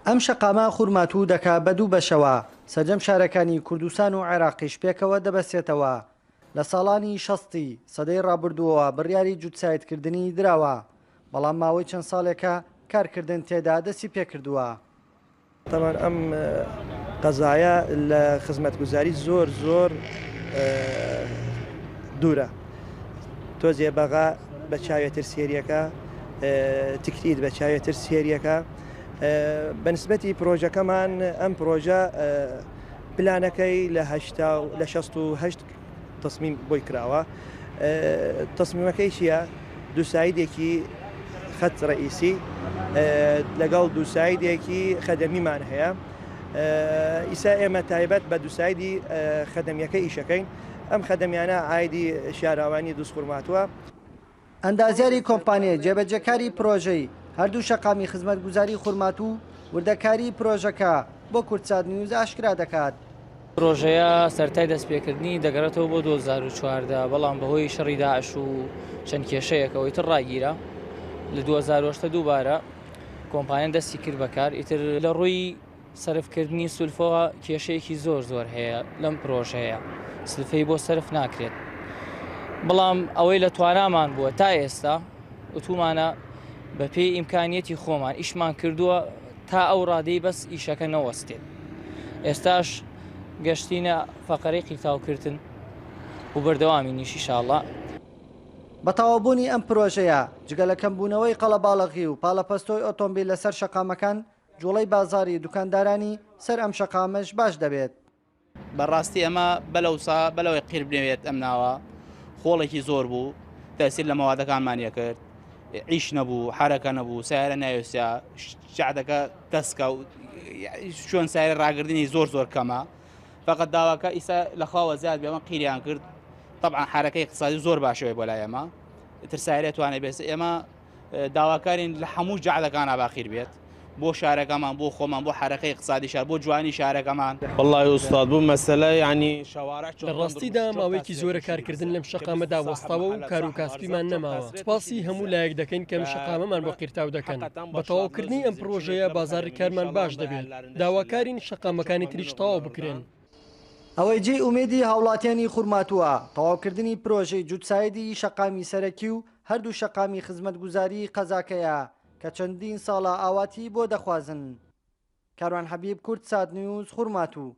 ئەم شەقامە خورماتوو دەکا بە دوو بەشەوە سەرجەم شارەکانی کوردستان و عێراقیش پێکەوە دەبەسێتەوە. لە ساڵانی 60 سەدەی ڕابردووەوە بڕیاری جووتسایدکردنی دراوە، بەڵام ماوەی چەند ساڵێکە کارکردن تێدا دەستی پێکردووە. طبعا ئەم قەزایە لە خزمەتگوزاری زۆر دوورە. تۆزێ بەغا بە چاوێتر سێریەکە، تکرید بە چاوێتر سێریەکە. بەنسبەتی پرۆژەکەمان ئەم پرۆژە پلانەکەی لە 68 تەسمیم بۆی کراوە. تەسمیمەکەی چییە؟ دووسایدێکی خەت ڕئیسی لەگەڵ دووسایدێکی خەدەمیمان هەیە. ئیسا ئێمە تایبەت بە دووسایدی خەدەمیەکە ئیشەکەین. ئەم خەدەمیانە ئایدی شاراوانی دووسخورماتووە. ئەندازیاری کۆمپانیای جێبەجێکاری پرۆژەی هەردوو شەقامی خزمەتگوزاری خورماتوو وردەکاری پرۆژەکە بۆ کورتسات نیوز ئاشکرا دەکات. پرۆژەیە سەرەتای دەستپێکردنی دەگەڕێتەوە بۆ 2014، بەڵام بەهۆی شەڕی داعش و چەند کێشەیەکەوەی تر ڕاگیرە لە 2008 دووبارە کۆمپانیان دەستی کرد بەکار. ئیتر لە ڕووی سەرفکردنی سولفەوە کێشەیەکی زۆر هەیە لەم پرۆژەیە، سلفەی بۆ سەرف ناکرێت. بەڵام ئەوەی لە توانامان بووە تا ئێستا وتومانە بە پێی ئیمکانیەتی خۆمان ئیشمان کردووە تا ئەو ڕادەی بەس ئیشەکە نەوەستێت. ئێستاش گەشتینە فەقەرەی قیتاوکردن و بەردەوامی نیشی ئینشاءڵڵا. بەتەواوبوونی ئەم پرۆژەیە جگە لە کەمبوونەوەی قەڵەباڵغی و پاڵەپەستۆی ئۆتۆمبیل لەسەر شەقامەکان، جوڵەی بازاری دوکاندارانی سەر ئەم شەقامەش باش دەبێت. بەڕاستی ئەمە بەلەوەی قیر بنوێت ئەم ناوە خۆڵێکی زۆر بوو، تەسیر لە مەوادەکانمانە کرد، عیش نەبوو، حرەکە نەبوو، سیارە ناوێسیا، شعدەکە دەستکە و شوێن سایرە ڕاگردنی زۆر کەمە. فقط داواکە ئیسا لە خاوە زیاد بێمە قیریان کرد. طبعا حرەکەی اقتصادی زۆر باشەوەی بۆ لای ئێمە، تر سایرە توانێت بێت. ئێمە داواکارین لە هەموو جعلەکانە باخیر بێت بۆ شارەکەمان، بۆ خۆمان، بۆ حرەکەی اقتصادی شار، بۆ جوانی شارەکەمان. والله ئوستاد بوو مەسەلە یعنی شەوارە لە ڕاستیدا ماوەیەکی زۆرە کارکردن لەم شەقامەدا وەستاوە و کار و کاسبیمان نەماوە. سپاسی هەموو لایەک دەکەین کەم شەقامەمان بۆ قیرتاو دەکەن. بە تەواوکردنی ئەم پرۆژەیە بازاری کارمان باش دەبێت. داواکارین شەقامەکانی تریش تەواو بکرێن. ئەوەی جێی ئومێدی هاوڵاتیانی خورماتووە تەواوکردنی پرۆژەی جووتسایدی شەقامی سەرەکی و هەردوو شەقامی خزمەتگوزاری قەزاکەیە کە چەندین ساڵە ئاواتی بۆ دەخوازن. کاروان حەبیب، کورتسات نیوز، خورماتوو.